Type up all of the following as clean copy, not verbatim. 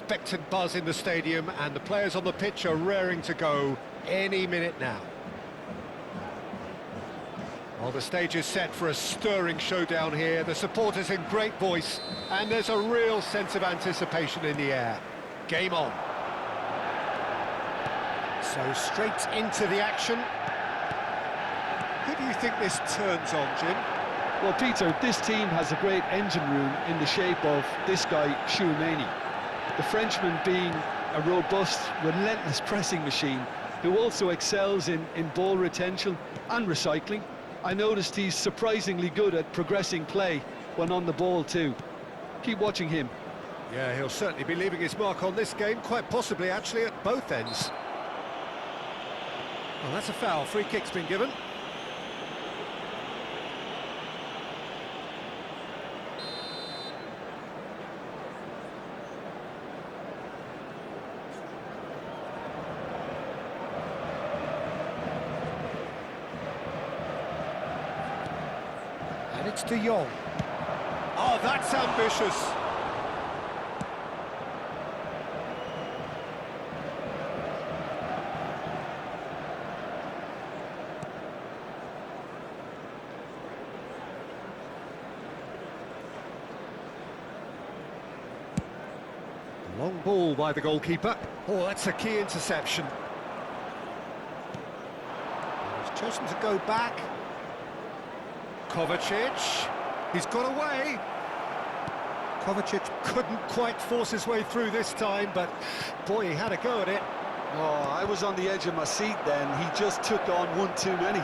expectant buzz in the stadium, and the players on the pitch are raring to go any minute now. Well, the stage is set for a stirring showdown here. The supporters in great voice, and there's a real sense of anticipation in the air. Game on. So straight into the action. Who do you think this turns on, Jim? Well, Peter, this team has a great engine room in the shape of this guy, Tchouaméni. The Frenchman being a robust, relentless pressing machine who also excels in ball retention and recycling. I noticed he's surprisingly good at progressing play when on the ball too. Keep watching him. Yeah, he'll certainly be leaving his mark on this game, quite possibly actually at both ends. Well, that's a foul. Free kick's been given. And it's De Jong. Oh, that's ambitious. Long ball by the goalkeeper. Oh, that's a key interception. He's chosen to go back. Kovacic, he's got away. Kovacic couldn't quite force his way through this time, but boy, he had a go at it. Oh, I was on the edge of my seat then. He just took on one too many.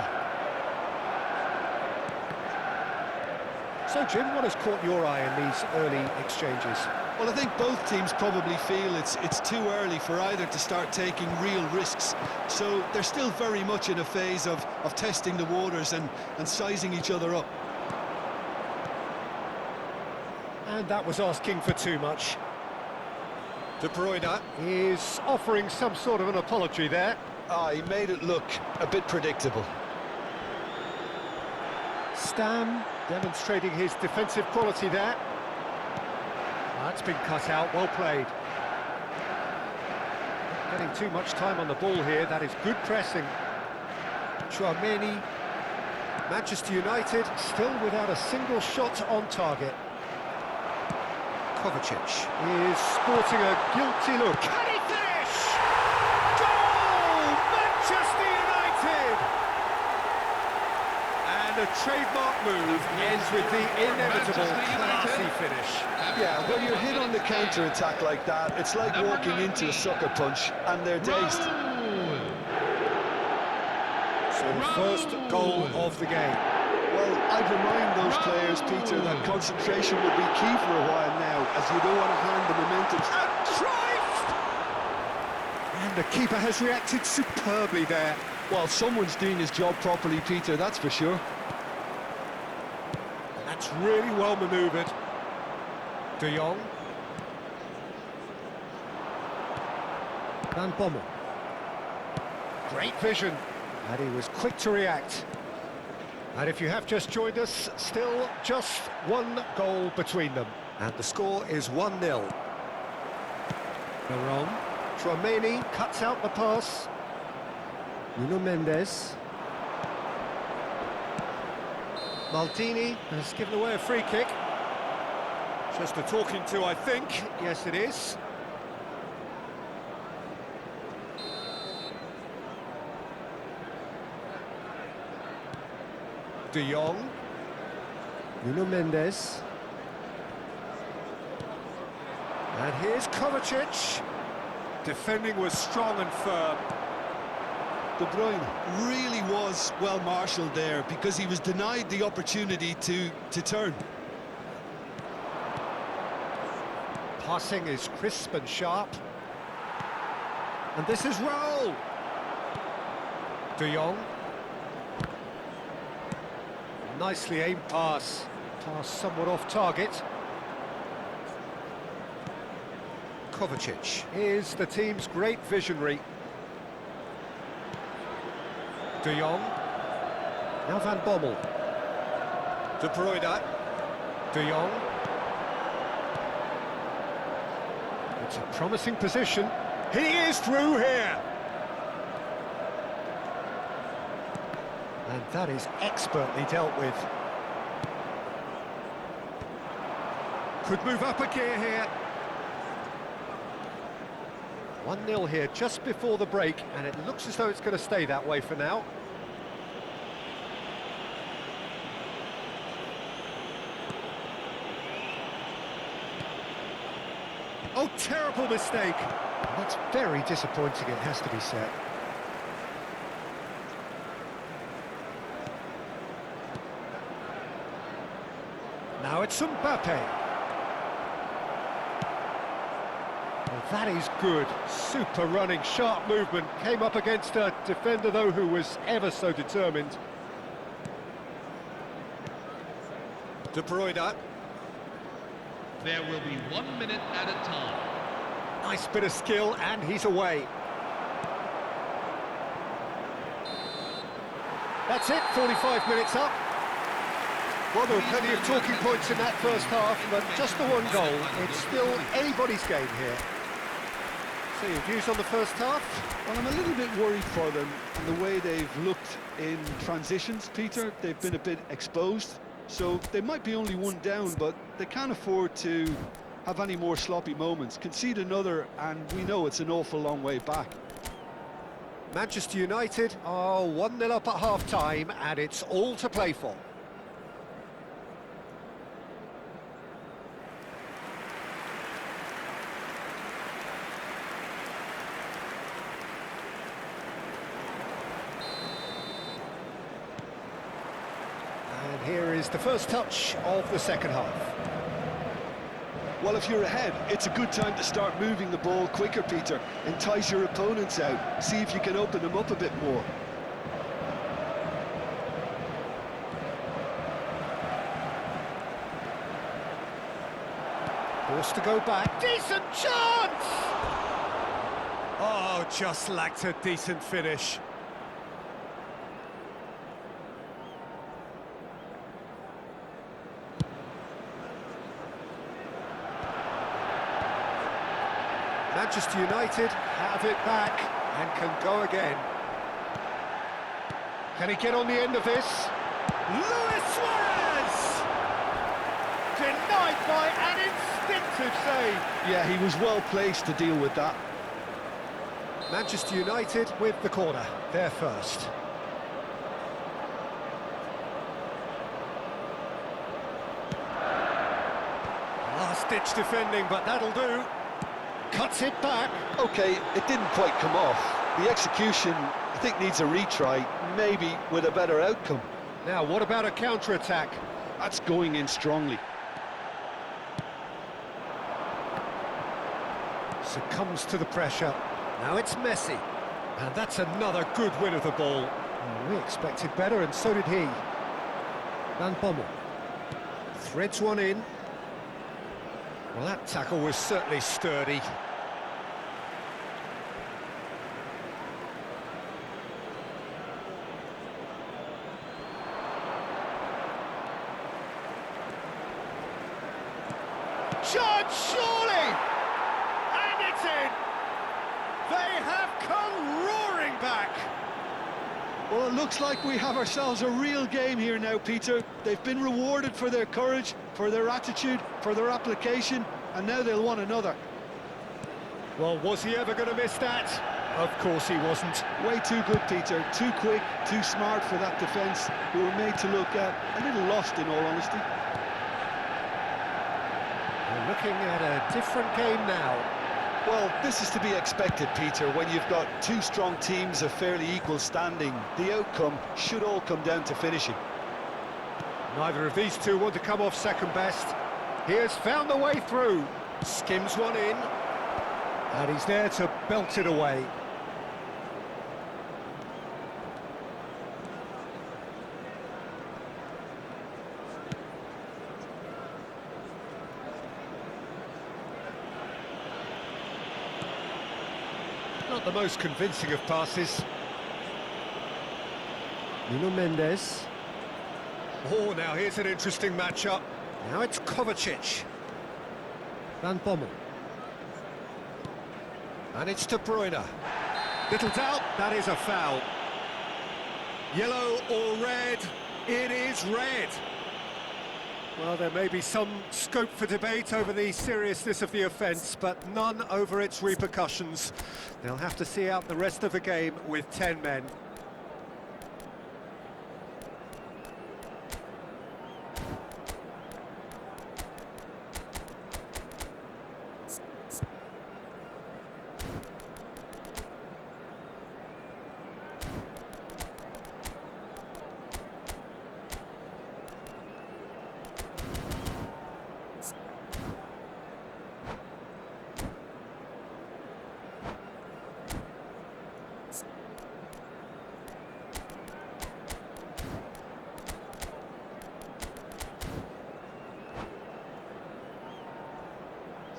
So, Jim, what has caught your eye in these early exchanges? Well, I think both teams probably feel it's too early for either to start taking real risks. So they're still very much in a phase of testing the waters and sizing each other up. And that was asking for too much. De Bruyne is offering some sort of an apology there. He made it look a bit predictable. Stam demonstrating his defensive quality there. That's been cut out, well played. Getting too much time on the ball here, that is good pressing. Tchouaméni, Manchester United still without a single shot on target. Kovacic is sporting a guilty look. Can he finish? Goal! Manchester United! And a trademark move ends with the inevitable classy finish. Yeah, when you're hit on the counter-attack like that, it's like walking into a sucker punch, and they're dazed. So the first goal of the game. Well, I'd remind those players, Peter, that concentration will be key for a while now, as you don't want to hand the momentum. And Cruyff! And the keeper has reacted superbly there. Well, someone's doing his job properly, Peter, that's for sure. That's really well manoeuvred. De Jong. Van Bommel. Great vision. And he was quick to react. And if you have just joined us, still just one goal between them. And the score is 1-0. Veron. Tchouaméni cuts out the pass. Nuno Mendes. Maldini has given away a free kick. Just a talking to, I think. Yes, it is. De Jong. Nuno Mendes. And here's Kovacic. Defending was strong and firm. De Bruyne really was well marshalled there because he was denied the opportunity to turn. Passing is crisp and sharp. And this is Raul. De Jong. Nicely aimed pass. Pass somewhat off target. Kovacic is the team's great visionary. De Jong. Now Van Bommel. De Bruyne. De Jong. It's It's a promising position. He is through here. And that is expertly dealt with. Could move up a gear here. 1-0 here just before the break, and it looks as though it's going to stay that way for now. Oh, terrible mistake. That's very disappointing, it has to be said. Now it's Mbappe. Well, that is good. Super running, sharp movement. Came up against a defender, though, who was ever so determined. De Bruyne. There will be 1 minute at a time. Nice bit of skill, and he's away. That's it, 45 minutes up. Well, there were plenty of talking points in that first half, but just the one goal. It's still anybody's game here. So your views on the first half? Well, I'm a little bit worried for them and the way they've looked in transitions, Peter. They've been a bit exposed, so they might be only one down, but they can't afford to have any more sloppy moments. Concede another, and we know it's an awful long way back. Manchester United are 1-0 up at half-time, and it's all to play for. And here is the first touch of the second half. Well, if you're ahead, it's a good time to start moving the ball quicker, Peter. Entice your opponents out. See if you can open them up a bit more. Forced to go back. Decent chance! Oh, just lacked a decent finish. Manchester United have it back and can go again. Can he get on the end of this? Luis Suarez! Denied by an instinctive save. Yeah, he was well placed to deal with that. Manchester United with the corner, they're first. Last-ditch defending, but that'll do. Cuts it back. Okay, it didn't quite come off. The execution, I think, needs a retry, maybe with a better outcome. Now, what about a counter-attack? That's going in strongly. Succumbs to the pressure. Now it's Messi. And that's another good win of the ball. Well, we expected better, and so did he. Van Bommel threads one in. Well, that tackle was certainly sturdy. Shot, surely! And it's in! They have come roaring back! Well, it looks like we have ourselves a real game here now, Peter. They've been rewarded for their courage, for their attitude, for their application, and now they'll want another. Well, was he ever going to miss that? Of course he wasn't. Way too good, Peter. Too quick, too smart for that defence, who were made to look a little lost, in all honesty. We're looking at a different game now. Well, this is to be expected, Peter. When you've got two strong teams of fairly equal standing, the outcome should all come down to finishing. Neither of these two want to come off second best. He has found the way through. Skims one in. And he's there to belt it away. Not the most convincing of passes. Nuno Mendes. Oh, now here's an interesting matchup. Now it's Kovacic. Van Bommel. And it's De Bruyne. Little doubt, that is a foul. Yellow or red? It is red. Well, there may be some scope for debate over the seriousness of the offence, but none over its repercussions. They'll have to see out the rest of the game with 10 men.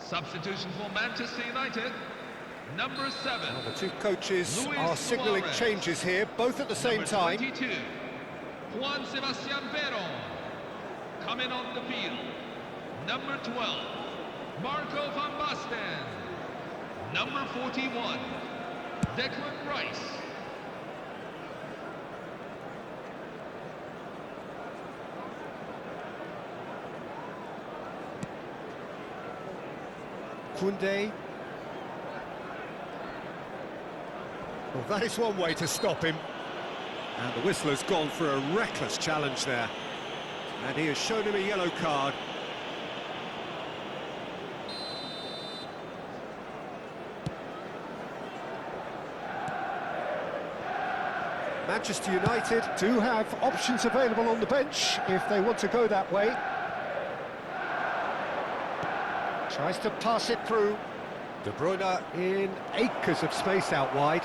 Substitution for Manchester United, number 7. Well, the two coaches Luis are signalling Suarez. changes here, both at the same Number time. 22, Juan Sebastian Veron. Coming on the field, number 12, Marco van Basten. Number 41, Declan Rice. Koundé. Well, that is one way to stop him. And the whistler's gone for a reckless challenge there. And he has shown him a yellow card. Manchester United do have options available on the bench if they want to go that way. Tries to pass it through. De Bruyne in acres of space out wide.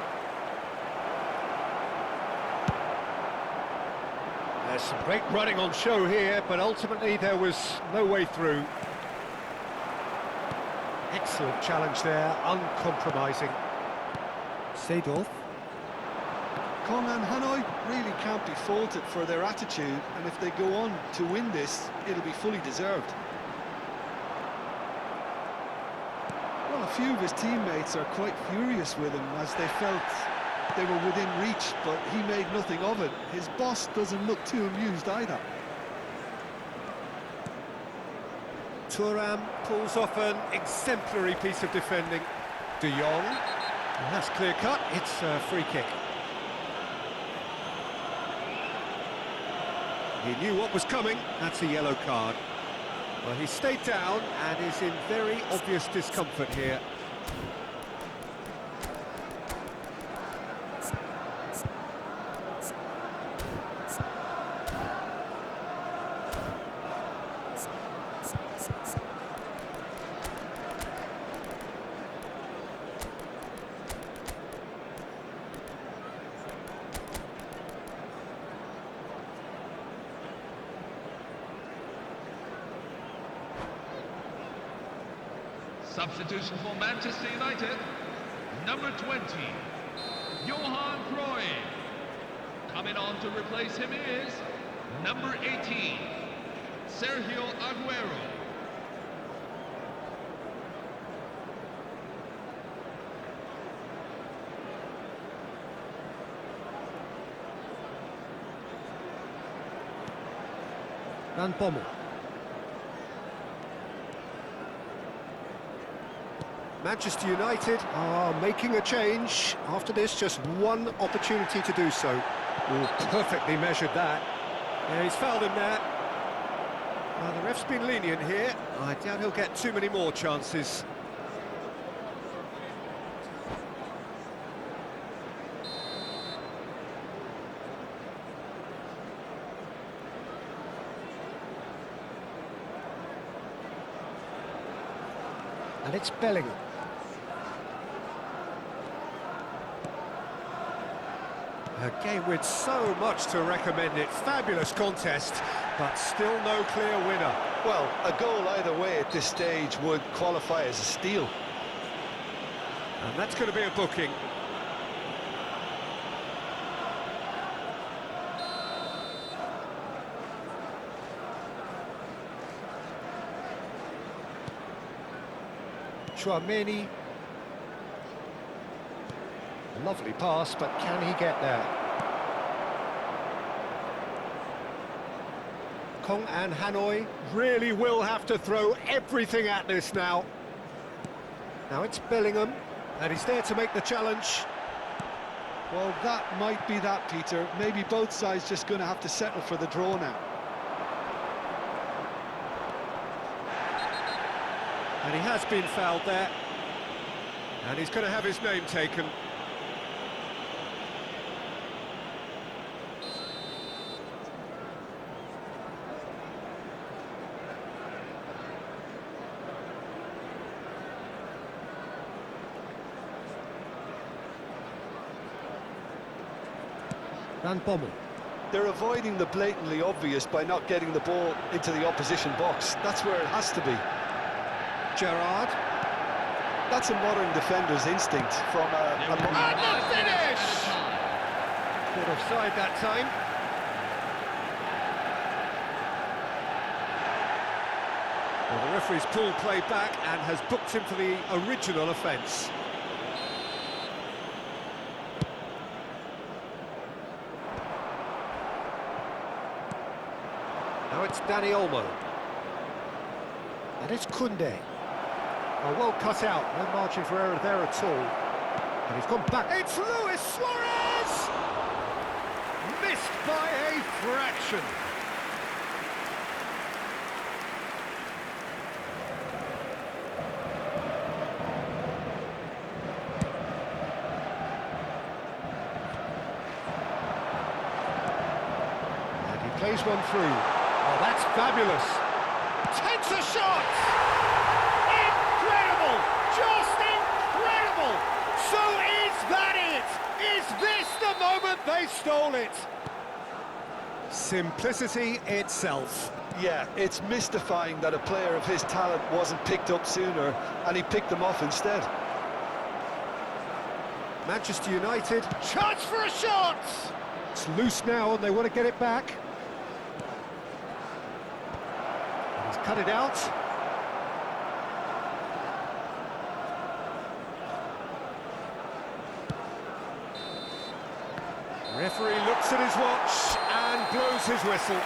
There's some great running on show here, but ultimately there was no way through. Excellent challenge there, uncompromising. Seedorf. Kongan Hanoi really can't be faulted for their attitude, and if they go on to win this, it'll be fully deserved. Well, a few of his teammates are quite furious with him as they felt they were within reach, but he made nothing of it. His boss doesn't look too amused either. Thuram pulls off an exemplary piece of defending. De Jong, and that's clear cut, it's a free kick. He knew what was coming, that's a yellow card. Well, he stayed down and is in very obvious discomfort here. Substitution for Manchester United, number 20, Johan Cruyff. Coming on to replace him is number 18, Sergio Aguero. Van Bommel. Manchester United are making a change. After this, just one opportunity to do so. Oh, perfectly measured that. Yeah, he's fouled him there. The ref's been lenient here. I doubt he'll get too many more chances. And it's Bellingham. A game with so much to recommend it. Fabulous contest, but still no clear winner. Well, a goal either way at this stage would qualify as a steal. And that's going to be a booking. Tchouaméni. Lovely pass, but can he get there? Kong and Hanoi really will have to throw everything at this now. Now it's Bellingham, and he's there to make the challenge. Well, that might be that, Peter. Maybe both sides just going to have to settle for the draw now. And he has been fouled there. And he's going to have his name taken. Van Bommel. They're avoiding the blatantly obvious by not getting the ball into the opposition box. That's where it has to be. Gerrard. That's a modern defender's instinct from And the finish! Good offside that time. Well, the referee's pulled play back and has booked him for the original offence. Now it's Dani Olmo. And it's Koundé. Oh, well cut out, no margin for error there at all. And he's gone back. It's Luis Suarez! Missed by a fraction. And he plays one through. Oh, that's fabulous. Takes a shot! Incredible! Just incredible! So is that it? Is this the moment they stole it? Simplicity itself. Yeah, it's mystifying that a player of his talent wasn't picked up sooner, and he picked them off instead. Manchester United, chance for a shot! It's loose now and they want to get it back. And he's cut it out. Referee looks at his watch and blows his whistle.